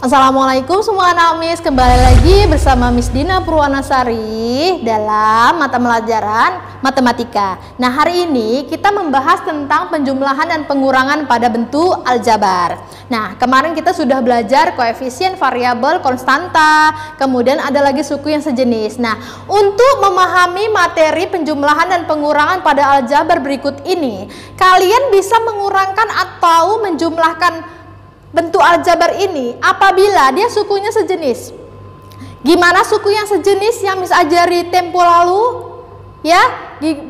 Assalamualaikum semua anak Miss, kembali lagi bersama Miss Dina Purwanasari dalam mata pelajaran matematika. Nah, hari ini kita membahas tentang penjumlahan dan pengurangan pada bentuk aljabar. Nah, kemarin kita sudah belajar koefisien, variabel, konstanta, kemudian ada lagi suku yang sejenis. Nah, untuk memahami materi penjumlahan dan pengurangan pada aljabar berikut ini, kalian bisa mengurangkan atau menjumlahkan bentuk aljabar ini apabila dia sukunya sejenis. Gimana suku yang sejenis yang Miss ajari tempo lalu? Ya,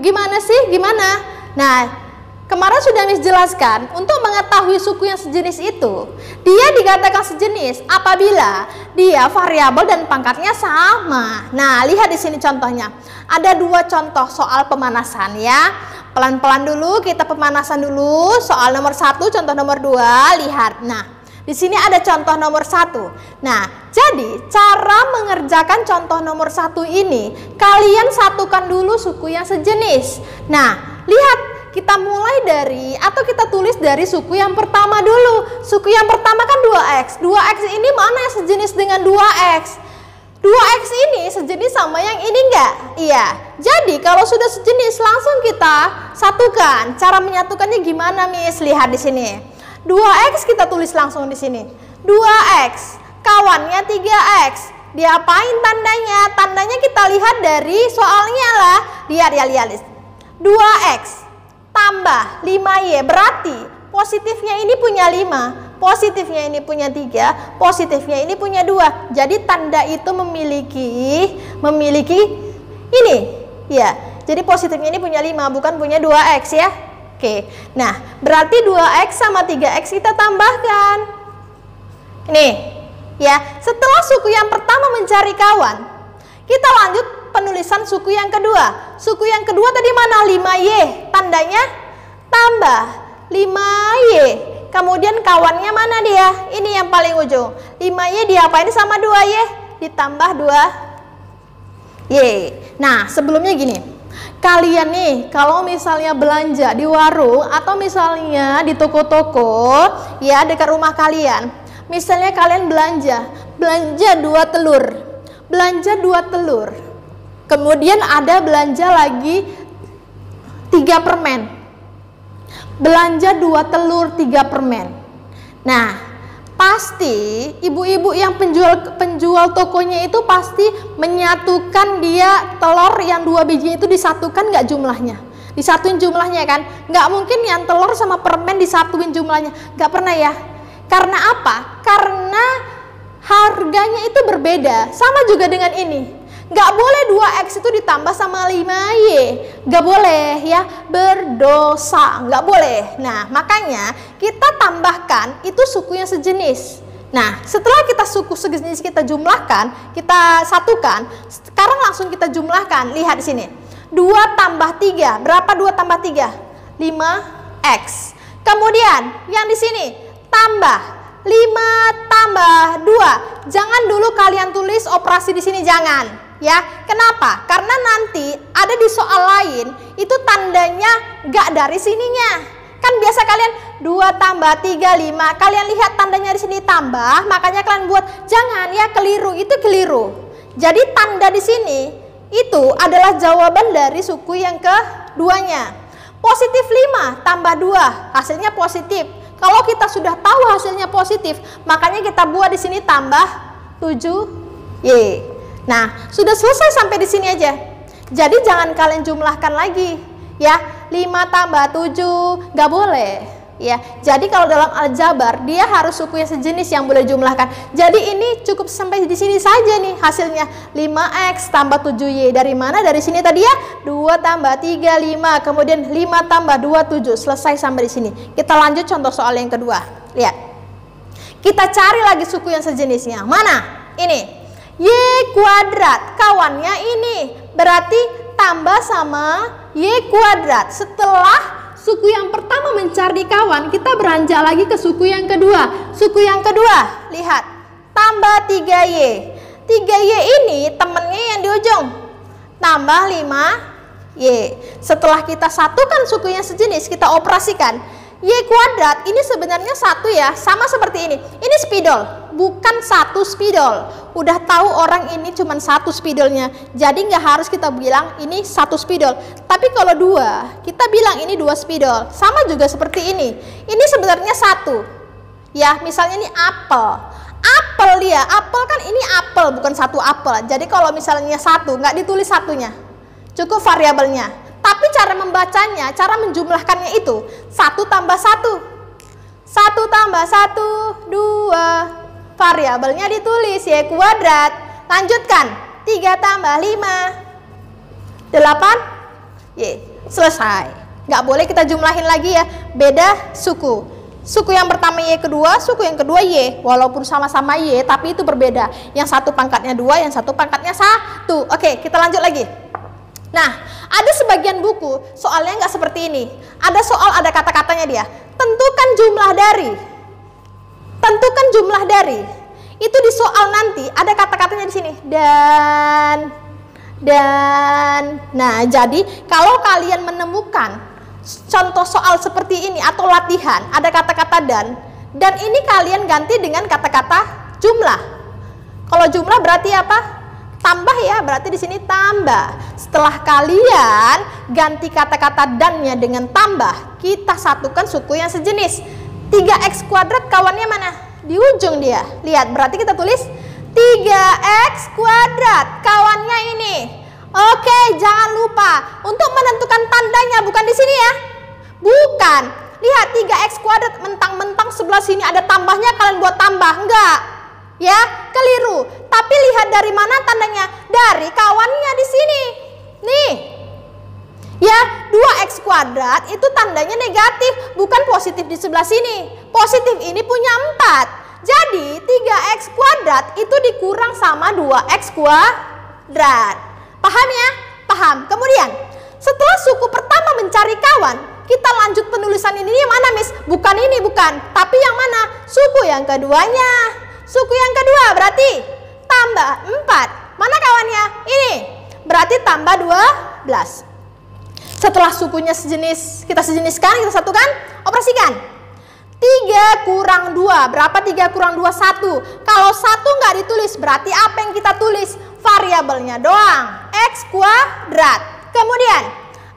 gimana sih? Gimana? Nah, kemarin sudah Miss jelaskan, untuk mengetahui suku yang sejenis itu, dia dikatakan sejenis apabila dia variabel dan pangkatnya sama. Nah, lihat di sini contohnya. Ada dua contoh soal pemanasan ya. Pelan-pelan dulu, kita pemanasan dulu. Soal nomor 1, contoh nomor 2, lihat. Nah, di sini ada contoh nomor 1. Nah, jadi cara mengerjakan contoh nomor 1 ini, kalian satukan dulu suku yang sejenis. Nah, lihat, kita mulai dari, atau kita tulis dari suku yang pertama dulu. Suku yang pertama kan 2x. 2x ini mana yang sejenis dengan 2x? 2x ini sejenis sama yang ini enggak? Iya. Jadi kalau sudah sejenis langsung kita satukan. Cara menyatukannya gimana, Miss? Lihat di sini. 2x kita tulis langsung di sini. 2x kawannya 3x. Diapain tandanya? Tandanya kita lihat dari soalnya lah. Lihat ya, lihat. 2x tambah 5y berarti positifnya ini punya 5, positifnya ini punya 3, positifnya ini punya 2. Jadi tanda itu memiliki ini. Ya, jadi positifnya ini punya 5, bukan punya 2x ya. Oke, nah berarti 2x sama 3x kita tambahkan. Ini, ya. Setelah suku yang pertama mencari kawan, kita lanjut penulisan suku yang kedua. Suku yang kedua tadi mana? 5y, tandanya tambah 5y. Kemudian kawannya mana dia? Ini yang paling ujung. 5y diapain sama 2y? Ditambah 2y. Nah, sebelumnya gini. Kalian nih, kalau misalnya belanja di warung atau misalnya di toko-toko ya dekat rumah kalian. Misalnya kalian belanja 2 telur. Belanja 2 telur. Kemudian ada belanja lagi 3 permen. Belanja 2 telur 3 permen. Nah, pasti ibu-ibu yang penjual tokonya itu pasti menyatukan dia telur yang 2 biji itu disatukan nggak jumlahnya? Disatuin jumlahnya kan? Nggak mungkin yang telur sama permen disatuin jumlahnya. Nggak pernah ya. Karena apa? Karena harganya itu berbeda. Sama juga dengan ini. Nggak boleh 2x itu ditambah sama 5y. Nggak boleh ya, berdosa. Nggak boleh. Nah, makanya kita tambahkan itu suku yang sejenis. Nah, setelah kita suku sejenis kita jumlahkan, kita satukan, sekarang langsung kita jumlahkan. Lihat di sini. 2 tambah 3. Berapa 2 tambah 3? 5x. Kemudian yang di sini tambah 5 tambah 2. Jangan dulu kalian tulis operasi di sini, jangan. Ya, kenapa? Karena nanti ada di soal lain itu tandanya nggak dari sininya. Kan biasa kalian 2 tambah 3, 5. Kalian lihat tandanya di sini tambah, makanya kalian buat. Jangan ya, keliru, itu keliru. Jadi tanda di sini itu adalah jawaban dari suku yang keduanya. Positif 5 tambah 2, hasilnya positif. Kalau kita sudah tahu hasilnya positif, makanya kita buat di sini tambah 7y. Nah, sudah selesai sampai di sini aja. Jadi jangan kalian jumlahkan lagi, ya. 5 tambah 7 nggak boleh, ya. Jadi kalau dalam aljabar dia harus suku yang sejenis yang boleh jumlahkan. Jadi ini cukup sampai di sini saja nih hasilnya. 5x tambah 7y dari mana? Dari sini tadi ya. 2 tambah 3 5, kemudian 5 tambah 2 7. Selesai sampai di sini. Kita lanjut contoh soal yang kedua. Lihat. Kita cari lagi suku yang sejenisnya. Mana? Ini. Y kuadrat, kawannya ini, berarti tambah sama Y kuadrat. Setelah suku yang pertama mencari kawan, kita beranjak lagi ke suku yang kedua. Suku yang kedua, lihat, tambah 3Y. 3Y ini temennya yang di ujung, tambah 5Y. Setelah kita satukan suku yang sejenis, kita operasikan. Y kuadrat ini sebenarnya 1 ya, sama seperti ini. Ini spidol, bukan satu spidol. Udah tahu orang ini cuma satu spidolnya, jadi nggak harus kita bilang ini satu spidol. Tapi kalau dua, kita bilang ini dua spidol. Sama juga seperti ini. Ini sebenarnya satu. Ya, misalnya ini apel. Apel dia, apel kan ini apel, bukan satu apel. Jadi kalau misalnya satu, nggak ditulis satunya. Cukup variabelnya. Tapi cara membacanya, cara menjumlahkannya itu 1 tambah 1. 1 tambah 1, 2. Variabelnya ditulis Y kuadrat. Lanjutkan. 3 tambah 5, 8. Y. Selesai. Nggak boleh kita jumlahin lagi ya. Beda suku. Suku yang pertama Y kedua, suku yang kedua Y. Walaupun sama-sama Y, tapi itu berbeda. Yang satu pangkatnya 2, yang satu pangkatnya 1. Oke, kita lanjut lagi. Nah, ada sebagian buku soalnya nggak seperti ini. Ada soal, ada kata-katanya dia. Tentukan jumlah dari. Tentukan jumlah dari. Itu di soal nanti ada kata-katanya di sini. Dan. Nah, jadi kalau kalian menemukan contoh soal seperti ini atau latihan, ada kata-kata dan ini kalian ganti dengan kata-kata jumlah. Kalau jumlah berarti apa? Tambah ya, berarti di sini tambah. Setelah kalian ganti kata-kata dannya dengan tambah, kita satukan suku yang sejenis. 3x kuadrat kawannya mana? Di ujung dia. Lihat, berarti kita tulis 3x kuadrat kawannya ini. Oke, jangan lupa untuk menentukan tandanya bukan di sini ya. Bukan. Lihat 3x kuadrat mentang-mentang sebelah sini ada tambahnya kalian buat tambah. Enggak. Ya, keliru. Tapi lihat dari mana tandanya? Dari kawannya di sini. Nih. Ya, 2x kuadrat itu tandanya negatif, bukan positif di sebelah sini. Positif ini punya 4. Jadi, 3x kuadrat itu dikurang sama 2x kuadrat. Paham ya? Paham. Kemudian, setelah suku pertama mencari kawan, kita lanjut penulisan ini mana, Miss? Bukan ini, bukan. Tapi yang mana? Suku yang keduanya. Suku yang kedua berarti tambah 4. Mana kawannya? Ini. Berarti tambah 12. Setelah sukunya sejenis, kita sejeniskan, kita satukan, operasikan. 3 kurang 2. Berapa 3 kurang 2? 1. Kalau 1 nggak ditulis, berarti apa yang kita tulis? Variabelnya doang. X kuadrat. Kemudian,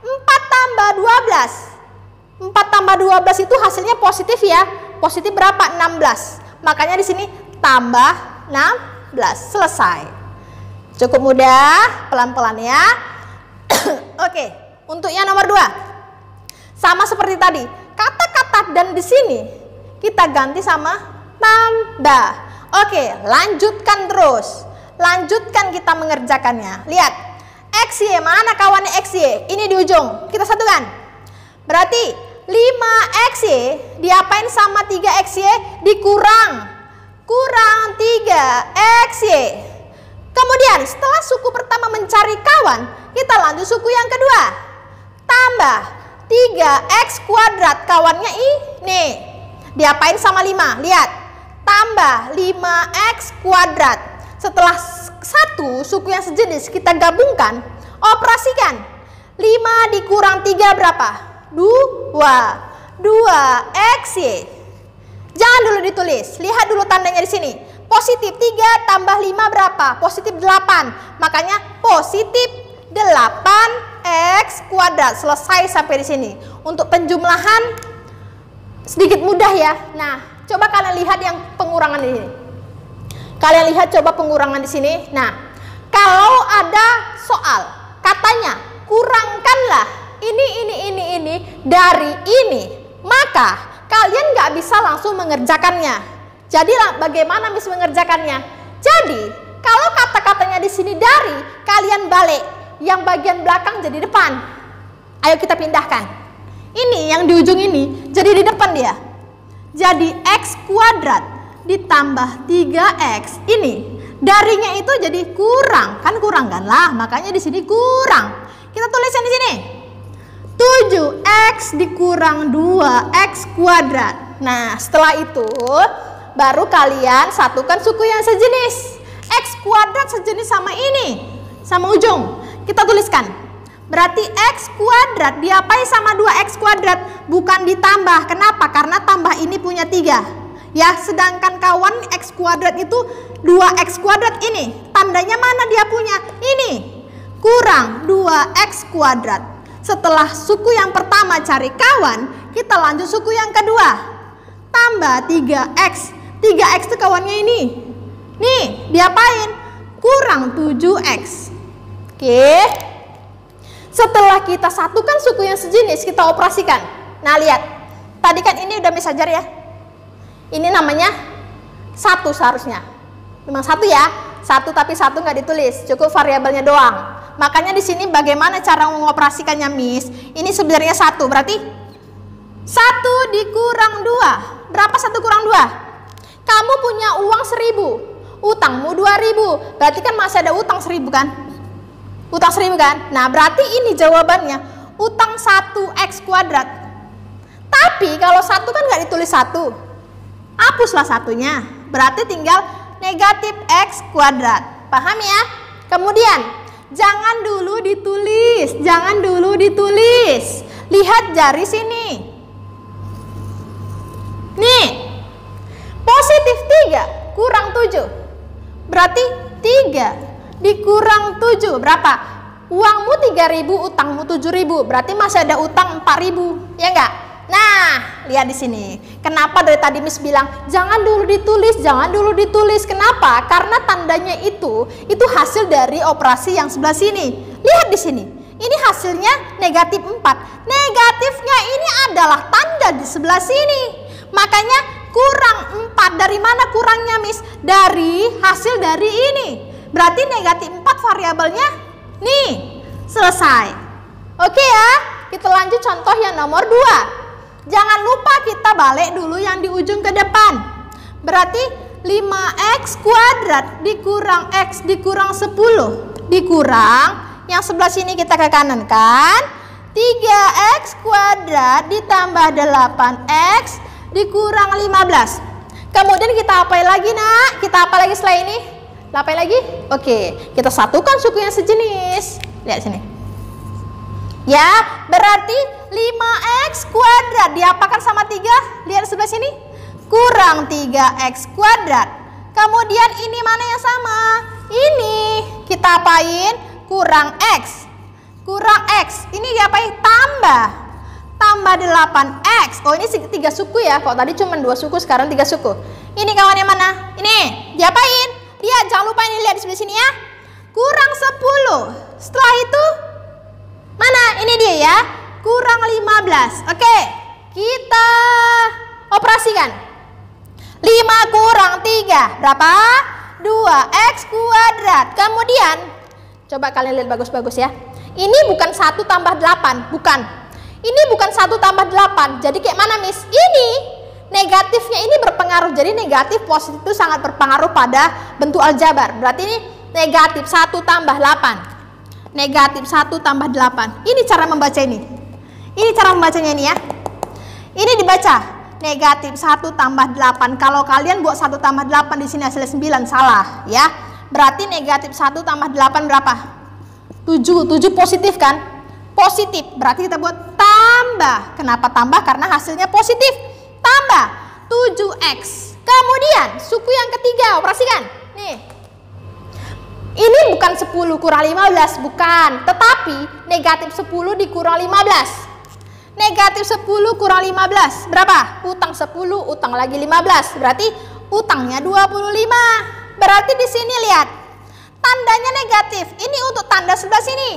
4 tambah 12. 4 tambah 12 itu hasilnya positif ya. Positif berapa? 16. Makanya di sini tambah 16. Selesai. Cukup mudah, pelan-pelan ya. Oke, untuk yang nomor 2. Sama seperti tadi. Kata-kata dan di sini kita ganti sama tambah. Oke, lanjutkan terus. Lanjutkan kita mengerjakannya. Lihat. XY, mana kawannya XY? Ini di ujung. Kita satukan. Berarti 5XY diapain sama 3XY? Dikurang. Kurang 3XY. Kemudian setelah suku pertama mencari kawan, kita lanjut suku yang kedua. Tambah 3x kuadrat kawannya ini. Diapain sama 5? Lihat. Tambah 5x kuadrat. Setelah satu suku yang sejenis kita gabungkan, operasikan. 5 dikurang 3 berapa? 2. 2xy. Jangan dulu ditulis, lihat dulu tandanya di sini. Positif 3 tambah 5 berapa? Positif 8. Makanya positif 8x kuadrat. Selesai sampai di sini. Untuk penjumlahan sedikit mudah ya. Nah, coba kalian lihat yang pengurangan di sini. Kalian lihat coba pengurangan di sini. Nah, kalau ada soal katanya kurangkanlah ini dari ini, maka kalian nggak bisa langsung mengerjakannya. Jadi bagaimana Miss mengerjakannya? Jadi kalau kata-katanya di sini dari, kalian balik, yang bagian belakang jadi depan. Ayo kita pindahkan. Ini yang di ujung ini jadi di depan dia. Jadi x kuadrat ditambah 3x ini darinya itu jadi kurang, kan kurang kan lah, makanya di sini kurang. Kita tuliskan di sini. 7x dikurang 2x kuadrat. Nah, setelah itu baru kalian satukan suku yang sejenis. X kuadrat sejenis sama ini, sama ujung. Kita tuliskan. Berarti x kuadrat diapain sama 2x kuadrat? Bukan ditambah. Kenapa? Karena tambah ini punya 3. Ya, sedangkan kawan X kuadrat itu 2X kuadrat ini. Tandanya mana dia punya? Ini. Kurang 2X kuadrat. Setelah suku yang pertama cari kawan, kita lanjut suku yang kedua. Tambah 3X. 3X itu kawannya ini. Nih, diapain? Kurang 7X. Oke. Setelah kita satukan suku yang sejenis, kita operasikan. Nah, lihat. Tadi kan ini udah bisa ajar ya. Ini namanya 1 seharusnya. Memang 1 ya. 1 tapi 1 nggak ditulis. Cukup variabelnya doang. Makanya di sini bagaimana cara mengoperasikannya, Miss? Ini sebenarnya 1. Berarti 1 dikurang 2. Berapa 1 kurang 2? Kamu punya uang 1000. Utangmu 2000. Berarti kan masih ada utang 1000 kan? Utang 1000 kan? Nah, berarti ini jawabannya. Utang 1X kuadrat. Tapi kalau 1 kan nggak ditulis 1. Hapuslah satunya. Berarti tinggal negatif X kuadrat. Paham ya? Kemudian, jangan dulu ditulis. Jangan dulu ditulis. Lihat jari sini. Nih. Positif 3 kurang 7. Berarti 3 dikurang 7. Berapa? Uangmu 3000, utangmu 7000. Berarti masih ada utang 4000. Ya enggak? Nah, lihat di sini. Kenapa dari tadi Miss bilang jangan dulu ditulis, jangan dulu ditulis. Kenapa? Karena tandanya itu hasil dari operasi yang sebelah sini. Lihat di sini. Ini hasilnya negatif 4. Negatifnya ini adalah tanda di sebelah sini. Makanya kurang 4. Dari mana kurangnya, Miss? Dari hasil dari ini. Berarti negatif 4 variabelnya nih. Selesai. Oke ya. Kita lanjut contoh yang nomor 2. Jangan lupa kita balik dulu yang di ujung ke depan. Berarti 5X kuadrat dikurang X dikurang 10. Dikurang, yang sebelah sini kita ke kanan kan. 3X kuadrat ditambah 8X dikurang 15. Kemudian kita apain lagi, Nak? Kita apa lagi setelah ini? Apain lagi? Oke, kita satukan suku yang sejenis. Lihat sini. Ya, berarti 5X kuadrat diapakan sama 3? Lihat sebelah sini. Kurang 3X kuadrat. Kemudian ini mana yang sama? Ini. Kita apain? Kurang X. Kurang X. Ini diapain? Tambah. Tambah 8X. Oh, ini 3 suku ya. Kok tadi cuma 2 suku, sekarang 3 suku. Ini kawannya mana? Ini. Diapain? Lihat, jangan lupa ini, lihat di sebelah sini ya. Kurang 10. Setelah itu mana? Ini dia ya. Kurang 15. Oke. Kita operasikan. 5 kurang 3. Berapa? 2X kuadrat. Kemudian, coba kalian lihat bagus-bagus ya. Ini bukan 1 tambah 8. Bukan. Ini bukan 1 tambah 8. Jadi kayak mana, Miss? Ini negatifnya ini berpengaruh. Jadi negatif positif itu sangat berpengaruh pada bentuk aljabar. Berarti ini negatif 1 tambah 8. Negatif 1 tambah 8. Ini cara membaca ini. Ini cara membacanya ini ya. Ini dibaca. Negatif 1 tambah 8. Kalau kalian buat 1 tambah 8 di sini hasilnya 9, salah ya. Berarti negatif 1 tambah 8 berapa? 7. 7 positif kan? Positif. Berarti kita buat tambah. Kenapa tambah? Karena hasilnya positif. Tambah 7X. Kemudian suku yang ketiga, operasikan. Nih. Ini bukan 10 kurang 15, bukan. Tetapi negatif 10 dikurang 15. Negatif 10 kurang 15. Berapa? Utang 10, utang lagi 15. Berarti utangnya 25. Berarti di sini lihat. Tandanya negatif. Ini untuk tanda sebelah sini.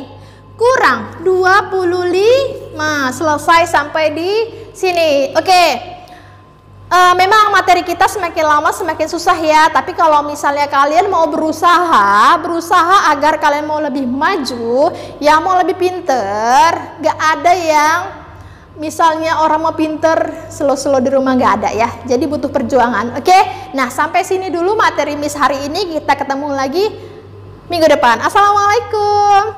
Kurang 25. Selesai sampai di sini. Oke. Memang materi kita semakin lama semakin susah ya. Tapi kalau misalnya kalian mau berusaha agar kalian mau lebih maju, yang mau lebih pinter, gak ada yang misalnya orang mau pinter slow-slow di rumah, gak ada ya. Jadi butuh perjuangan. Oke. Nah, sampai sini dulu materi Miss hari ini. Kita ketemu lagi minggu depan. Assalamualaikum.